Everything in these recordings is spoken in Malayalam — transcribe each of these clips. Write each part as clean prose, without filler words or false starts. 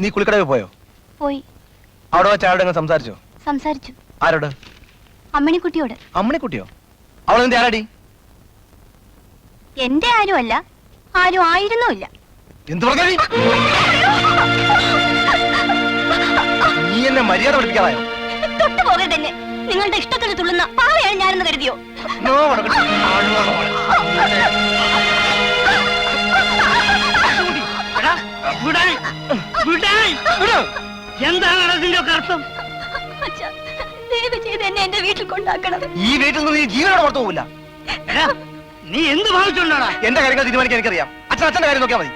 നീ കുളിക്കടയിൽ പോയോ? പോയി. അവിടെ വെച്ച് ആരോടെങ്കിലും സംസാരിച്ചോ? സംസാരിച്ചു. ആരോട്? അമ്മിണിക്കുട്ടിയോട്. അമ്മിണിക്കുട്ടിയോ? അവൾ നിന്റെ ആരാടി? എന്റെ ആരുമല്ല, ആരും ആയിരുന്നുമില്ല. എന്ത് പറഞ്ഞു? നീ എന്നെ മര്യാദ പഠിപ്പിക്കാതായോ? തൊട്ടു പോകരുത് എന്നെ. നിങ്ങളുടെ ഇഷ്ടത്തിന് തുള്ളുന്ന പാവയാണ് ഞാനെന്ന് കരുതിയോ? എന്താണ് അതിന്റെ അർത്ഥം? ദയവ് ചെയ്ത് എന്നെ എന്റെ വീട്ടിൽ കൊണ്ടാക്കണം. ഈ വീട്ടിൽ നിന്ന് നീ ജീവനോടെ പുറത്തു പോകില്ല. നീ എന്ത് ഭാവിച്ചുകൊണ്ടാടാ? എന്റെ കാര്യങ്ങൾ തീരുമാനിക്കാൻ എനിക്കറിയാം. അച്ഛന്റെ കാര്യം നോക്കിയാൽ മതി.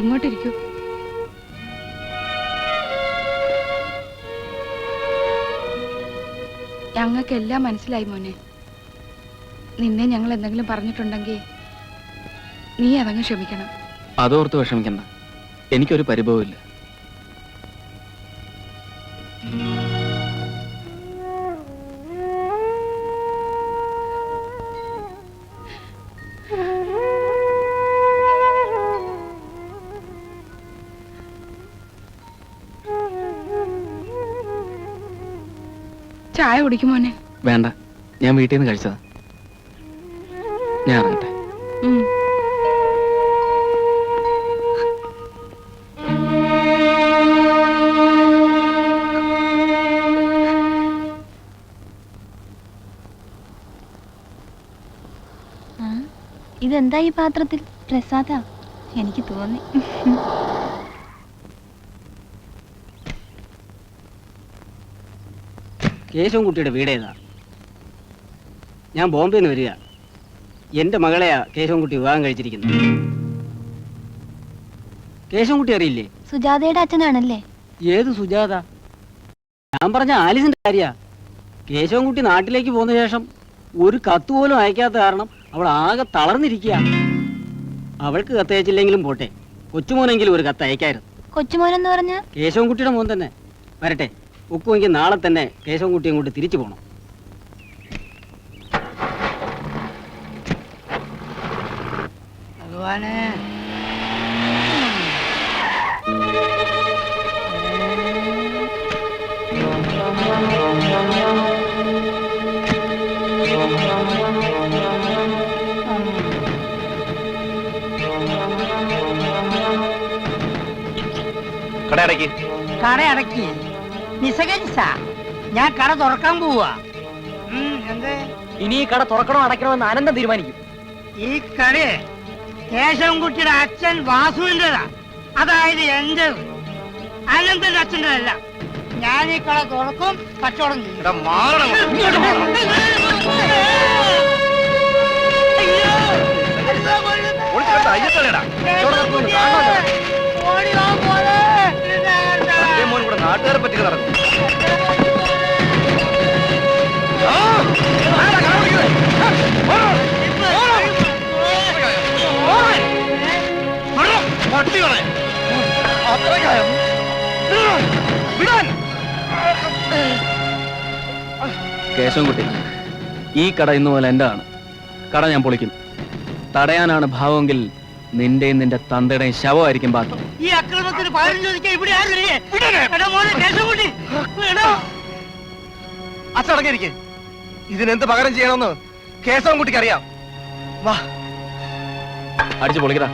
ഇങ്ങോട്ടിരിക്കൂ. ഞങ്ങൾക്കെല്ലാം മനസ്സിലായി മോനെ. നിന്നെ ഞങ്ങൾ എന്തെങ്കിലും പറഞ്ഞിട്ടുണ്ടെങ്കിൽ നീ അതങ്ങ് ക്ഷമിക്കണം. അതോർത്ത് വിഷമിക്കണ്ട, എനിക്കൊരു പരിഭവമില്ല. ചായ കുടിക്കും മോനെ. വേണ്ട, ഞാൻ വീട്ടിൽ നിന്ന് കഴിച്ചതാ. ഞാൻ ഇറങ്ങട്ടെ. ഇതെന്താ ഈ പാത്രത്തിൽ? പ്രസാദാ? എനിക്ക് തോന്നി. കേശവൻകുട്ടിയുടെ വീടേതാ? ഞാൻ ബോംബെന്ന് വരിക. എന്റെ മകളെയാ കേശവൻകുട്ടി വിവാഹം കഴിച്ചിരിക്കുന്നത്. കേശവൻകുട്ടി അറിയില്ലേ? സുജാതയുടെ അച്ഛനാണല്ലേ? ഏത് സുജാത? ഞാൻ പറഞ്ഞ ആലിസിന്റെ കാര്യ. കേശവൻകുട്ടി നാട്ടിലേക്ക് പോന്ന ശേഷം ഒരു കത്ത് പോലും അയക്കാത്ത കാരണം അവൾ ആകെ തളർന്നിരിക്കുക. അവൾക്ക് കത്തയച്ചില്ലെങ്കിലും പോട്ടെ, കൊച്ചുമോനെങ്കിലും ഒരു കത്ത് അയക്കായിരുന്നു. കൊച്ചുമോനെന്ന് പറഞ്ഞ കേശവൻകുട്ടിയുടെ മോൻ തന്നെ. വരട്ടെ, ഒക്കുമെങ്കിൽ നാളെ തന്നെ കേശവൻകുട്ടി അങ്ങോട്ട് തിരിച്ചു പോകണം. ഭഗവാനെ, കടയടക്കി നിസ്സകരിച്ച ഞാൻ കട തുറക്കാൻ പോവാ. ഇനി ഈ കട തുറക്കണോ അടയ്ക്കണോ എന്ന് അനന്തം തീരുമാനിക്കും. ഈ കട കേശവൻകുട്ടിയുടെ അച്ഛൻ വാസുവിൻ്റെതാ, അതായത് എന്റെ. അനന്തന്റെ അച്ഛൻ്റെതല്ല. ഞാൻ ഈ കട തുറക്കും, കച്ചവടം ചെയ്യും. നാട്ടുകാരെ പറ്റി നടക്കും. കേശവൻകുട്ടി, ഈ കട ഇന്നു പോലെ എന്റെ ആണ്. കട ഞാൻ പൊളിക്കും. തടയാനാണ് ഭാവമെങ്കിൽ നിന്റെയും നിന്റെ തന്തയുടെയും ശവമായിരിക്കും ബാക്കി. ഈ അക്രമത്തിന് പകരം ചോദിക്കാൻ ഇവിടെ അച്ചടങ്ങിയിരിക്കെ. ഇതിനെന്ത് പകരം ചെയ്യണമെന്ന് കേശവൻകുട്ടിക്ക് അറിയാം. വാ, അടിച്ചു പൊളിക്കടാ.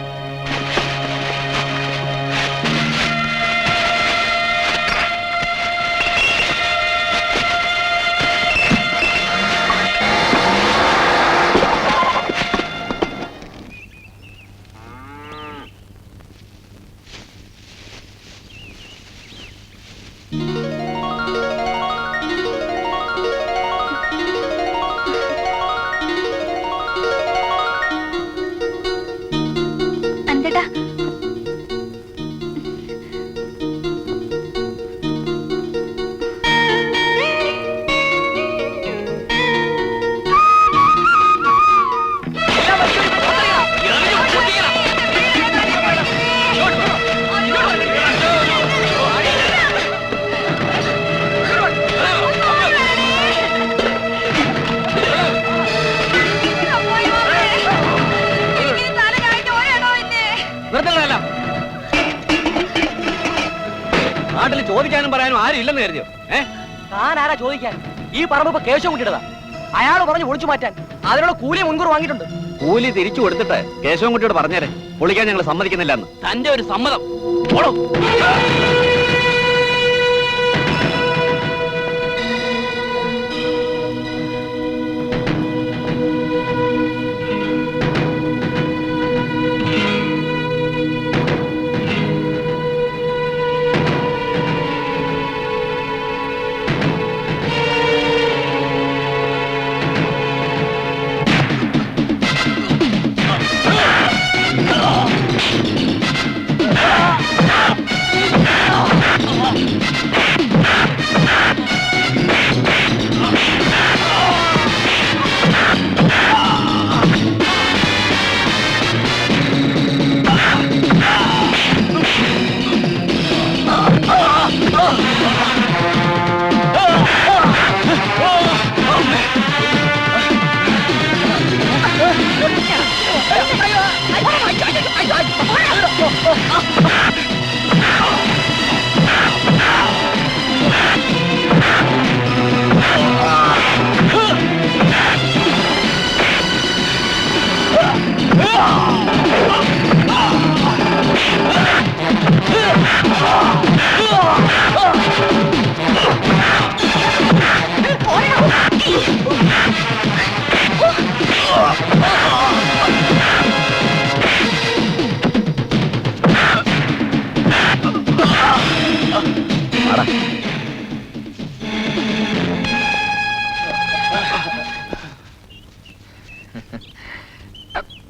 ചോദിക്കാനും പറയാനും ആരും ഇല്ലെന്ന് കരുതിയോ? താൻ ആരാ ചോദിക്കാൻ? ഈ പറമ്പ് ഇപ്പൊ കേശവൻകുട്ടിയുടേതാ. അയാൾ പറഞ്ഞു ഒളിച്ചു മാറ്റാൻ അതിനുള്ള കൂലി മുൻകൂർ വാങ്ങിയിട്ടുണ്ട്. കൂലി തിരിച്ചു കൊടുത്തിട്ട് കേശവൻകുട്ടിയോട് പറഞ്ഞേരെ പൊളിക്കാൻ ഞങ്ങൾ സമ്മതിക്കുന്നില്ല എന്ന്. തന്റെ ഒരു സമ്മതം. പോടോ.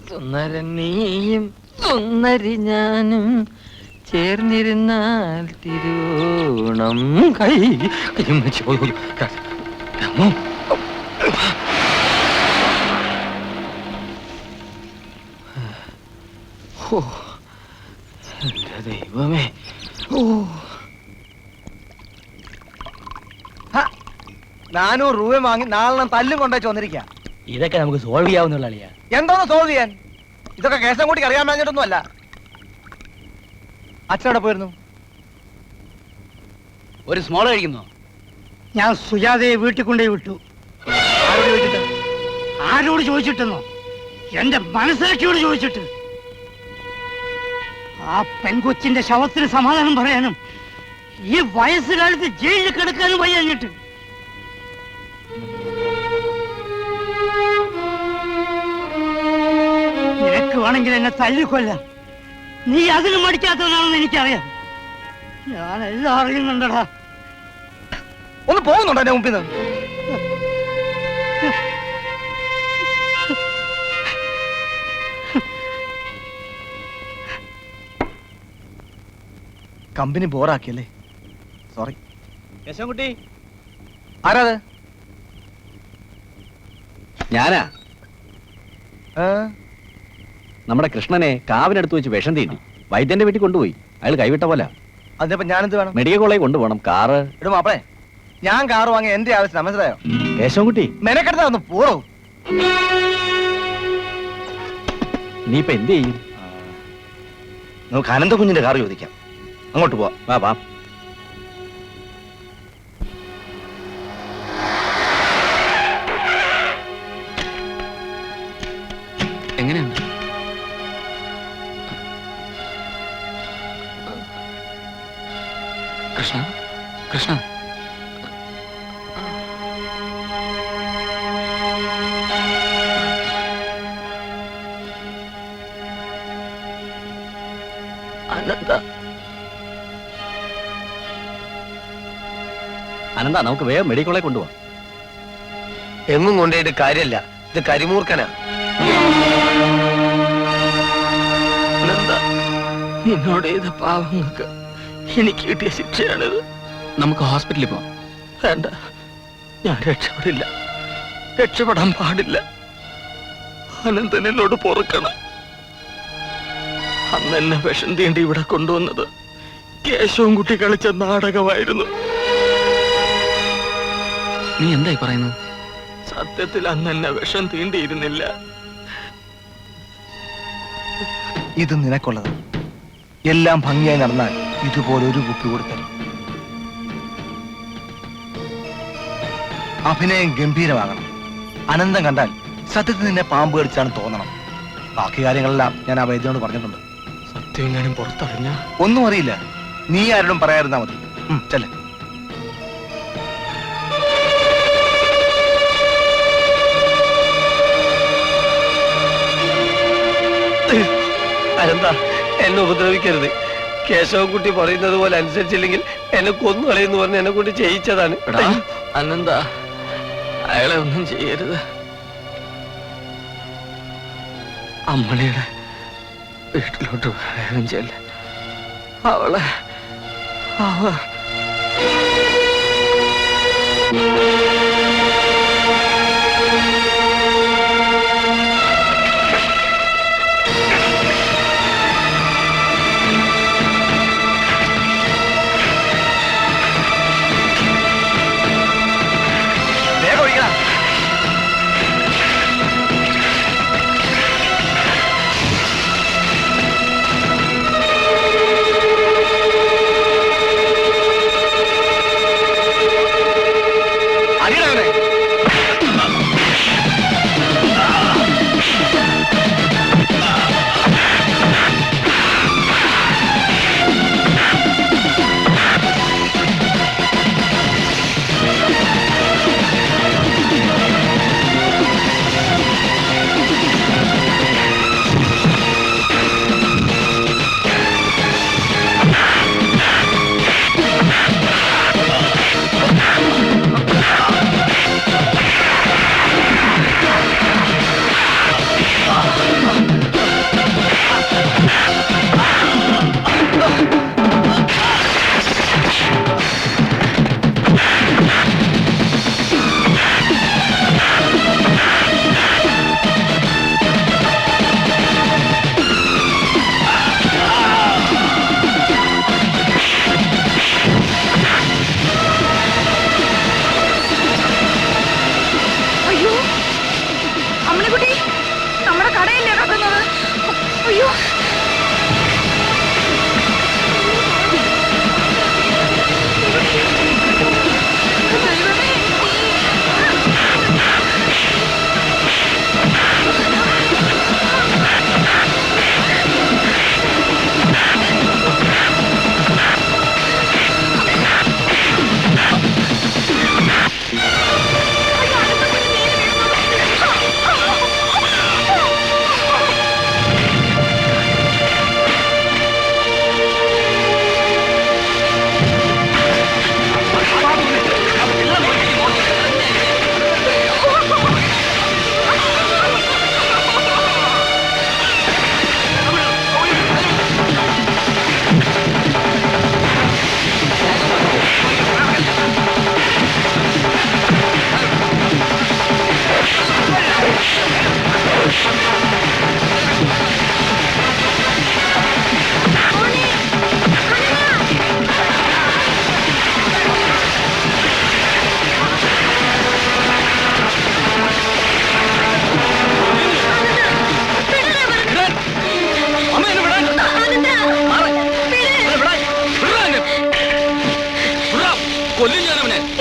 സുന്ദരനീയും സുന്ദരി ഞാനും ചേർന്നിരുന്നാൽ തിരുവോണം കൈ എന്റെ ദൈവമേ. ഓ 400 രൂപ വാങ്ങി നാളെ തല്ലും കൊണ്ടേ വന്നിരിക്കുക. ഇതൊക്കെ നമുക്ക് സോൾവ് ചെയ്യാവുന്നുള്ള അളിയാ. എന്തോന്ന് സോൾവ് ചെയ്യാൻ? ഇതൊക്കെ കേശവൻകുട്ടിക്ക് അറിയാൻ പറഞ്ഞിട്ടൊന്നും അല്ല. അച്ഛനോടെ പോയിരുന്നു. ഒരു സ്മോൾ കഴിക്കുന്നോ? ഞാൻ സുജാതയെ വീട്ടിൽ കൊണ്ടുപോയി വിട്ടു. ആരോട് ചോദിച്ചിട്ട്? ആരോട് ചോദിച്ചിട്ടെന്നോ? എന്റെ മനസ്സിലാക്കിയോട് ചോദിച്ചിട്ട്. ആ പെൺകൊച്ചിന്റെ ശവത്തിന് സമാധാനം പറയാനും ഈ വയസ്സുകാലത്ത് ജയിലിൽ കിടക്കാനും വയ്യഞ്ഞിട്ട്. നിനക്ക് വേണമെങ്കിൽ എന്നെ തല്ലിക്കൊല്ലാം. നീ അതിന് മടിക്കാത്തവനാണെന്ന് എനിക്കറിയാം. ഞാൻ എല്ലാം അറിയുന്നുണ്ടടാ. ഒന്ന് പോകുന്നുണ്ടോ എന്റെ മുമ്പിൽ നിന്ന്? കമ്പനി ബോറാക്കിയല്ലേ? സോറി. കേശവൻകുട്ടി, ആരാത്? ഞാനാ. നമ്മുടെ കൃഷ്ണനെ കാവിനടുത്ത് വെച്ച് വിഷം തീണ്ടി വൈദ്യന്റെ വീട്ടിൽ കൊണ്ടുപോയി. അയാൾ കൈവിട്ട പോലെ. അതിപ്പോ ഞാനെന്ത് വേണം? മെഡിക്കൽ കോളേജ് കൊണ്ടുപോകണം. കാറ് ഇടും മാപ്പളെ. ഞാൻ കാറ് വാങ്ങി എന്റെ ആവശ്യം മനസ്സിലായോ? കേശവൻകുട്ടി, മെനക്കെടുത്താ ഒന്ന് പോറോ. നീ ഇപ്പൊ എന്ത് ചെയ്യും? നമുക്ക് അനന്തകുഞ്ഞിന്റെ കാറ് ചോദിക്കാം. അങ്ങോട്ട് പോവാം. വാ വാ. എങ്ങനെയുണ്ട്? കൃഷ്ണ, കൃഷ്ണ, അനന്ത അനന്ത, നമുക്ക് വേഗം മെഡിക്കൽ കോളേജ് കൊണ്ടുപോവാം. എങ്ങും കൊണ്ടുപോയിട്ട് കാര്യമല്ല. ഇത് കരിമൂർക്കനാ. അനന്ത, നിന്നോട് ചെയ്ത പാവങ്ങൾക്ക് എനിക്ക് കിട്ടിയ ശിക്ഷയാണിത്. നമുക്ക് ഹോസ്പിറ്റലിൽ പോവാം. വേണ്ട, ഞാൻ രക്ഷപ്പെടില്ല. രക്ഷപ്പെടാൻ പാടില്ല. അനന്തൻ എന്നോട് പൊറുക്കണം. അന്ന് എന്നെ വിഷം തീണ്ടി ഇവിടെ കൊണ്ടുവന്നത് കേശവൻകുട്ടി കളിച്ച നാടകമായിരുന്നു. നീ എന്തായി പറയുന്നത്? സത്യത്തിൽ അന്ന് എന്നെ വിഷം തീണ്ടിയിരുന്നില്ല. ഇത് നിനക്കുള്ളത്. എല്ലാം ഭംഗിയായി നടന്നാൽ ഇതുപോലെ ഒരു കുപ്പി കൊടുത്തരും. അഭിനയം ഗംഭീരമാകണം. അനന്തം കണ്ടാൽ സത്യത്തിൽ നിന്നെ പാമ്പ് കടിച്ചാണ് തോന്നണം. ബാക്കി കാര്യങ്ങളെല്ലാം ഞാൻ ആ വൈദ്യനോട് പറഞ്ഞിട്ടുണ്ട്. സത്യം എങ്ങാനും പുറത്തറിഞ്ഞ ഒന്നും അറിയില്ല. നീ ആരോടും പറയാതിരുന്നാ മതി. ചെല്ലേ. അനന്ത, എന്നെ ഉപദ്രവിക്കരുത്. കേശവൻകുട്ടി പറയുന്നത് പോലെ അനുസരിച്ചില്ലെങ്കിൽ എന്നെ കൊന്നു കളയെന്ന് പറഞ്ഞ് എന്നെ കൊണ്ട് ചെയ്യിച്ചതാണ്. അനന്ത, അയാളെ ഒന്നും ചെയ്യരുത്. അമ്മണിയുടെ വീട്ടിലോട്ട് വേഗം ചെല്ല. അവളെ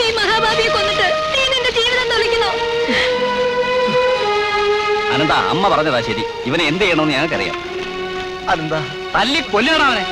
ഈ മഹാഭാവിയെ കൊന്നിട്ട് നീ നിന്റെ ജീവിതം തൊലയ്ക്കുന്നു. അനന്ത, അമ്മ പറഞ്ഞതാ ശരി. ഇവനെ എന്ത് ചെയ്യണമെന്ന് ഞങ്ങൾക്കറിയാം. അതെന്താ? തല്ലി കൊല്ലണം അവനെ.